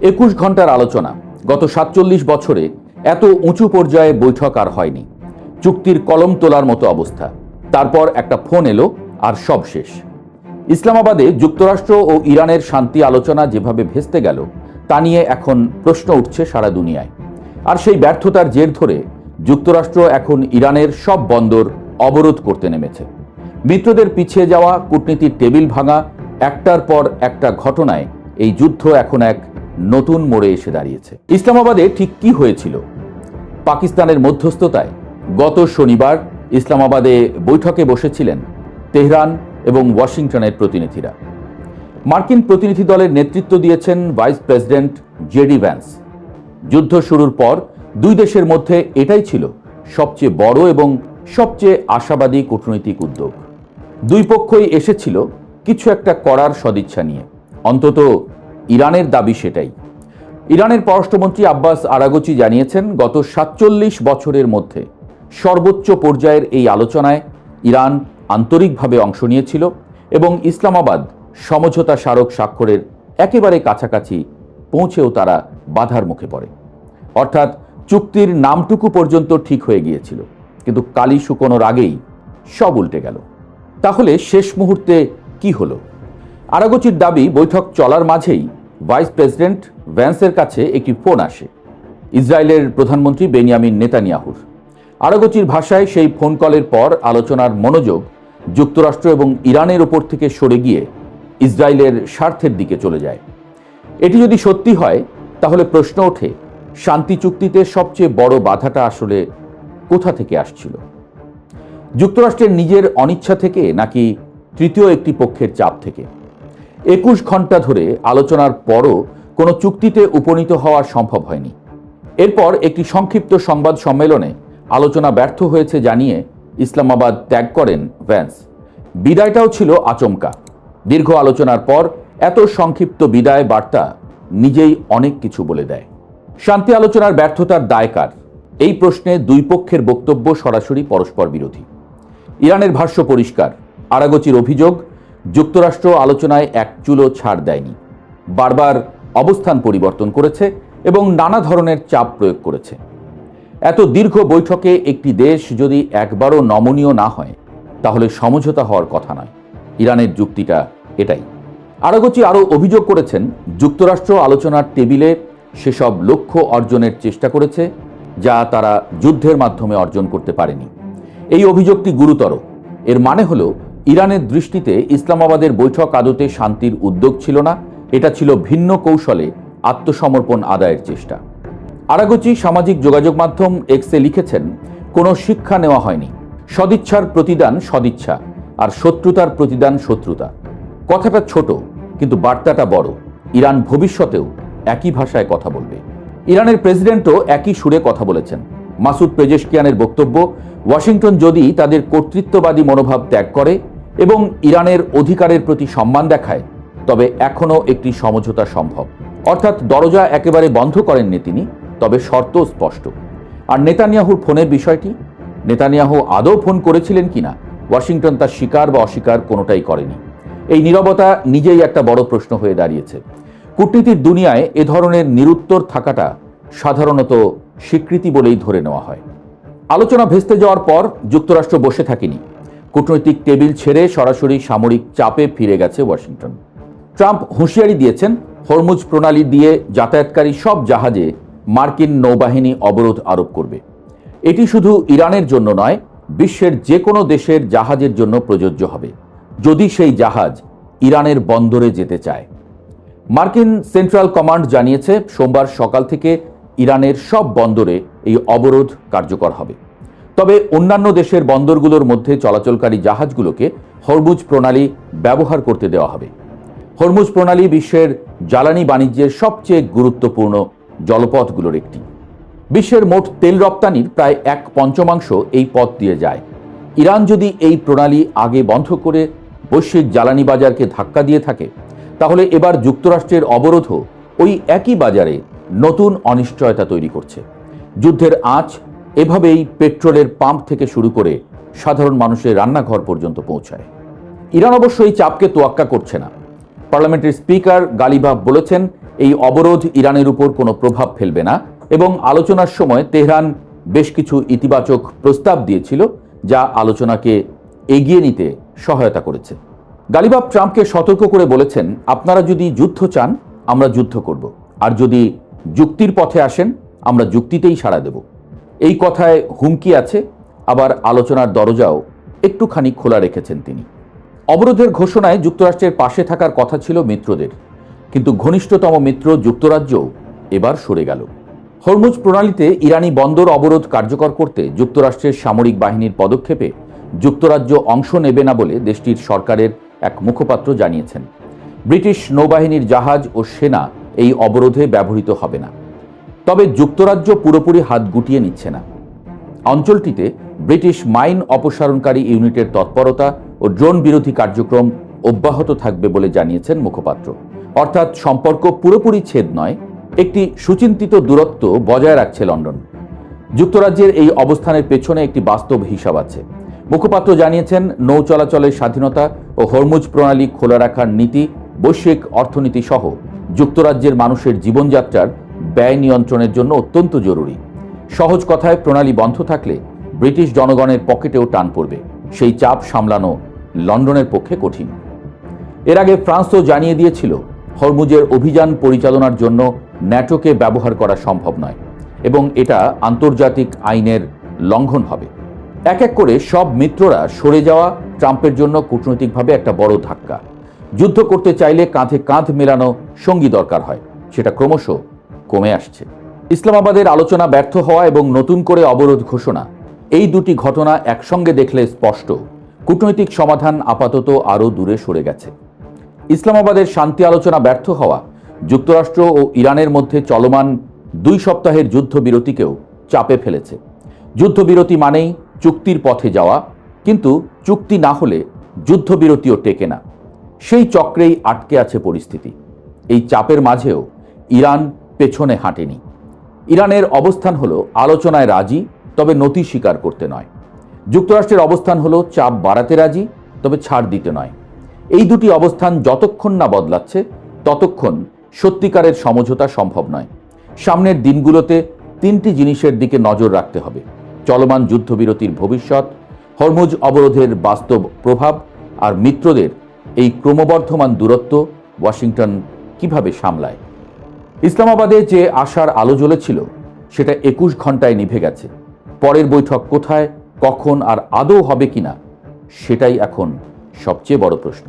21 ঘন্টার আলোচনা। গত 47 বছরে এত উঁচু পর্যায়ে বৈঠক আর হয়নি। চুক্তির কলম তোলার মতো অবস্থা। তারপর একটা ফোন এলো আর সব শেষ। ইসলামাবাদে যুক্তরাষ্ট্র ও ইরানের শান্তি আলোচনা যেভাবে ভেস্তে গেল তা নিয়ে এখন প্রশ্ন উঠছে সারা দুনিয়ায়। আর সেই ব্যর্থতার জের ধরে যুক্তরাষ্ট্র এখন ইরানের সব বন্দর অবরোধ করতে নেমেছে। মিত্রদের পিছিয়ে যাওয়া, কূটনীতির টেবিল ভাঙা, একটার পর একটা ঘটনায় এই যুদ্ধ এখন এক নতুন মোড়ে এসে দাঁড়িয়েছে। ইসলামাবাদে ঠিক কি হয়েছিল? পাকিস্তানের মধ্যস্থতায় গত শনিবার ইসলামাবাদে বৈঠকে বসেছিলেন তেহরান এবং ওয়াশিংটনের প্রতিনিধিরা। মার্কিন প্রতিনিধি দলের নেতৃত্ব দিয়েছেন ভাইস প্রেসিডেন্ট জেডি ভ্যান্স। যুদ্ধ শুরুর পর দুই দেশের মধ্যে এটাই ছিল সবচেয়ে বড় এবং সবচেয়ে আশাবাদী কূটনৈতিক উদ্যোগ। দুই পক্ষই এসেছিল কিছু একটা করার সদিচ্ছা নিয়ে, অন্তত ইরানের দাবি সেটাই। ইরানের পররাষ্ট্রমন্ত্রী আব্বাস আরাগচি জানিয়েছেন, গত 47 বছরের মধ্যে সর্বোচ্চ পর্যায়ের এই আলোচনায় ইরান আন্তরিকভাবে অংশ নিয়েছিল এবং ইসলামাবাদ সমঝোতা স্মারক স্বাক্ষরের একেবারে কাছাকাছি পৌঁছেও তারা বাধার মুখে পড়ে। অর্থাৎ চুক্তির নামটুকু পর্যন্ত ঠিক হয়ে গিয়েছিল, কিন্তু কালি শুকোনোর আগেই সব উল্টে গেল। তাহলে শেষ মুহূর্তে কি হলো? আরাগচির দাবি, বৈঠক চলার মাঝেই ভাইস প্রেসিডেন্ট ভ্যান্সের কাছে একটি ফোন আসে ইসরায়েলের প্রধানমন্ত্রী বেনিয়ামিন নেতানিয়াহুর। আরাগচির ভাষায়, সেই ফোন কলের পর আলোচনার মনোযোগ যুক্তরাষ্ট্র এবং ইরানের ওপর থেকে সরে গিয়ে ইসরায়েলের স্বার্থের দিকে চলে যায়। এটি যদি সত্যি হয় তাহলে প্রশ্ন ওঠে, শান্তি চুক্তিতে সবচেয়ে বড় বাধাটা আসলে কোথা থেকে আসছিল? যুক্তরাষ্ট্রের নিজের অনিচ্ছা থেকে নাকি তৃতীয় একটি পক্ষের চাপ থেকে? 21 ঘন্টা ধরে আলোচনার পরও কোনো চুক্তিতে উপনীত হওয়া সম্ভব হয়নি। এরপর একটি সংক্ষিপ্ত সংবাদ সম্মেলনে আলোচনা ব্যর্থ হয়েছে জানিয়ে ইসলামাবাদ ত্যাগ করেন ভ্যান্স। বিদায়টাও ছিল আচমকা। দীর্ঘ আলোচনার পর এত সংক্ষিপ্ত বিদায় বার্তা নিজেই অনেক কিছু বলে দেয়। শান্তি আলোচনার ব্যর্থতার দায় কার? এই প্রশ্নে দুই পক্ষের বক্তব্য সরাসরি পরস্পর বিরোধী। ইরানের ভাষ্য পরিষ্কার। আরাগচির অভিযোগ, যুক্তরাষ্ট্র আলোচনায় এক চুলো ছাড় দেয়নি, বারবার অবস্থান পরিবর্তন করেছে এবং নানা ধরনের চাপ প্রয়োগ করেছে। এত দীর্ঘ বৈঠকে একটি দেশ যদি একবারও নমনীয় না হয় তাহলে সমঝোতা হওয়ার কথা নয়। ইরানের যুক্তিটা এটাই। আরাগচি আরও অভিযোগ করেছেন, যুক্তরাষ্ট্র আলোচনার টেবিলে সেসব লক্ষ্য অর্জনের চেষ্টা করেছে যা তারা যুদ্ধের মাধ্যমে অর্জন করতে পারেনি। এই অভিযোগটি গুরুতর। এর মানে হলো, ইরানের দৃষ্টিতে ইসলামাবাদের বৈঠক আদতে শান্তির উদ্যোগ ছিল না, এটা ছিল ভিন্ন কৌশলে আত্মসমর্পণ আদায়ের চেষ্টা। আরাগচি সামাজিক যোগাযোগ মাধ্যম এক্সে লিখেছেন, কোনো শিক্ষা নেওয়া হয়নি। সদিচ্ছার প্রতিদান সদিচ্ছা, আর শত্রুতার প্রতিদান শত্রুতা। কথাটা ছোট কিন্তু বার্তাটা বড়। ইরান ভবিষ্যতেও একই ভাষায় কথা বলবে। ইরানের প্রেসিডেন্টও একই সুরে কথা বলেছেন। মাসুদ পেজেশকিয়ানের বক্তব্য, ওয়াশিংটন যদি তাদের কর্তৃত্ববাদী মনোভাব ত্যাগ করে এবং ইরানের অধিকারের প্রতি সম্মান দেখায় তবে এখনও একটি সমঝোতা সম্ভব। অর্থাৎ দরজা একেবারে বন্ধ করেননি তিনি, তবে শর্ত স্পষ্ট। আর নেতানিয়াহুর ফোনের বিষয়টি, নেতানিয়াহু আদৌ ফোন করেছিলেন কিনা ওয়াশিংটন তা স্বীকার বা অস্বীকার কোনোটাই করেনি। এই নীরবতা নিজেই একটা বড় প্রশ্ন হয়ে দাঁড়িয়েছে। কূটনীতির দুনিয়ায় এ ধরনের নিরুত্তর থাকাটা সাধারণত স্বীকৃতি বলেই ধরে নেওয়া হয়। আলোচনা ভেস্তে যাওয়ার পর যুক্তরাষ্ট্র বসে থাকেনি। কূটনৈতিক টেবিল ছেড়ে সরাসরি সামরিক চাপে ফিরে গেছে ওয়াশিংটন। ট্রাম্প হুঁশিয়ারি দিয়েছেন, হরমুজ প্রণালী দিয়ে যাতায়াতকারী সব জাহাজে মার্কিন নৌবাহিনী অবরোধ আরোপ করবে। এটি শুধু ইরানের জন্য নয়, বিশ্বের যে কোনো দেশের জাহাজের জন্য প্রযোজ্য হবে, যদি সেই জাহাজ ইরানের বন্দরে যেতে চায়। মার্কিন সেন্ট্রাল কমান্ড জানিয়েছে, সোমবার সকাল থেকে ইরানের সব বন্দরে এই অবরোধ কার্যকর হবে। তবে অন্যান্য দেশের বন্দরগুলোর মধ্যে চলাচলকারী জাহাজগুলোকে হরমুজ প্রণালী ব্যবহার করতে দেওয়া হবে। হরমুজ প্রণালী বিশ্বের জ্বালানি বাণিজ্যের সবচেয়ে গুরুত্বপূর্ণ জলপথগুলোর একটি। বিশ্বের মোট তেল রপ্তানির প্রায় 1/5 এই পথ দিয়ে যায়। ইরান যদি এই প্রণালী আগে বন্ধ করে বৈশ্বিক জ্বালানি বাজারকে ধাক্কা দিয়ে থাকে তাহলে এবার যুক্তরাষ্ট্রের অবরোধও ওই একই বাজারে নতুন অনিশ্চয়তা তৈরি করছে। যুদ্ধের আঁচ এভাবেই পেট্রোলের পাম্প থেকে শুরু করে সাধারণ মানুষের রান্নাঘর পর্যন্ত পৌঁছায়। ইরান অবশ্য এই চাপকে তোয়াক্কা করছে না। পার্লামেন্টের স্পিকার গালিবাফ বলেছেন, এই অবরোধ ইরানের উপর কোনো প্রভাব ফেলবে না এবং আলোচনার সময় তেহরান বেশ কিছু ইতিবাচক প্রস্তাব দিয়েছিল, যা আলোচনাকে এগিয়ে নিতে সহায়তা করেছে। গালিবাফ ট্রাম্পকে সতর্ক করে বলেছেন, আপনারা যদি যুদ্ধ চান আমরা যুদ্ধ করব, আর যদি যুক্তির পথে আসেন আমরা যুক্তিতেই সাড়া দেব। এই কথায় হুমকি আছে, আবার আলোচনার দরজাও একটুখানি খোলা রেখেছেন তিনি। অবরোধের ঘোষণায় যুক্তরাষ্ট্রের পাশে থাকার কথা ছিল মিত্রদের, কিন্তু ঘনিষ্ঠতম মিত্র যুক্তরাজ্যও এবার সরে গেল। হরমুজ প্রণালীতে ইরানি বন্দর অবরোধ কার্যকর করতে যুক্তরাষ্ট্রের সামরিক বাহিনীর পদক্ষেপে যুক্তরাজ্য অংশ নেবে না বলে দেশটির সরকারের এক মুখপাত্র জানিয়েছেন। ব্রিটিশ নৌবাহিনীর জাহাজ ও সেনা এই অবরোধে ব্যবহৃত হবে না। তবে যুক্তরাজ্য পুরোপুরি হাত গুটিয়ে নিচ্ছে না। অঞ্চলটিতে ব্রিটিশ মাইন অপসারণকারী ইউনিটের তৎপরতা ও ড্রোন বিরোধী কার্যক্রম অব্যাহত থাকবে বলে জানিয়েছেন মুখপাত্র। অর্থাৎ সম্পর্ক পুরোপুরি ছেদ নয়, একটি সুচিন্তিত দূরত্ব বজায় রাখছে লন্ডন। যুক্তরাজ্যের এই অবস্থানের পেছনে একটি বাস্তব হিসাব আছে। মুখপাত্র জানিয়েছেন, নৌ চলাচলের স্বাধীনতা ও হরমুজ প্রণালী খোলা রাখার নীতি বৈশ্বিক অর্থনীতি সহ যুক্তরাজ্যের মানুষের জীবনযাত্রার ব্যয় নিয়ন্ত্রণের জন্য অত্যন্ত জরুরি। সহজ কথায়, প্রণালী বন্ধ থাকলে ব্রিটিশ জনগণের পকেটেও টান পড়বে। সেই চাপ সামলানো লন্ডনের পক্ষে কঠিন। এর আগে ফ্রান্সও জানিয়ে দিয়েছিল, হরমুজের অভিযান পরিচালনার জন্য ন্যাটোকে ব্যবহার করা সম্ভব নয় এবং এটা আন্তর্জাতিক আইনের লঙ্ঘন হবে। এক এক করে সব মিত্ররা সরে যাওয়া ট্রাম্পের জন্য কূটনৈতিকভাবে একটা বড় ধাক্কা। যুদ্ধ করতে চাইলে কাঁধে কাঁধ মেলানো সঙ্গী দরকার হয়, সেটা ক্রমশ কমে আসছে। ইসলামাবাদের আলোচনা ব্যর্থ হওয়া এবং নতুন করে অবরোধ ঘোষণা, এই দুটি ঘটনা একসঙ্গে দেখলে স্পষ্ট কূটনৈতিক সমাধান আপাতত আরও দূরে সরে গেছে। ইসলামাবাদের শান্তি আলোচনা ব্যর্থ হওয়া যুক্তরাষ্ট্র ও ইরানের মধ্যে চলমান 2 সপ্তাহের যুদ্ধবিরতিকেও চাপে ফেলেছে। যুদ্ধবিরতি মানেই চুক্তির পথে যাওয়া, কিন্তু চুক্তি না হলে যুদ্ধবিরতিও টেকে না। সেই চক্রেই আটকে আছে পরিস্থিতি। এই চাপের মাঝেও ইরান পেছনে হাঁটেনি। ইরানের অবস্থান হলো আলোচনায় রাজি, তবে নতি স্বীকার করতে নয়। যুক্তরাষ্ট্রের অবস্থান হলো চাপ বাড়াতে রাজি, তবে ছাড় দিতে নয়। এই দুটি অবস্থান যতক্ষণ না বদলাচ্ছে ততক্ষণ সত্যিকারের সমঝোতা সম্ভব নয়। সামনের দিনগুলোতে 3টি জিনিসের দিকে নজর রাখতে হবে: চলমান যুদ্ধবিরতির ভবিষ্যৎ, হরমুজ অবরোধের বাস্তব প্রভাব, আর মিত্রদের এই ক্রমবর্ধমান দূরত্ব ওয়াশিংটন কিভাবে সামলায়। ইসলামাবাদে যে আশার আলো জ্বলেছিল সেটা 21 ঘন্টায় নিভে গেছে। পরের বৈঠক কোথায়, কখন আর আদৌ হবে কিনা, সেটাই এখন সবচেয়ে বড় প্রশ্ন।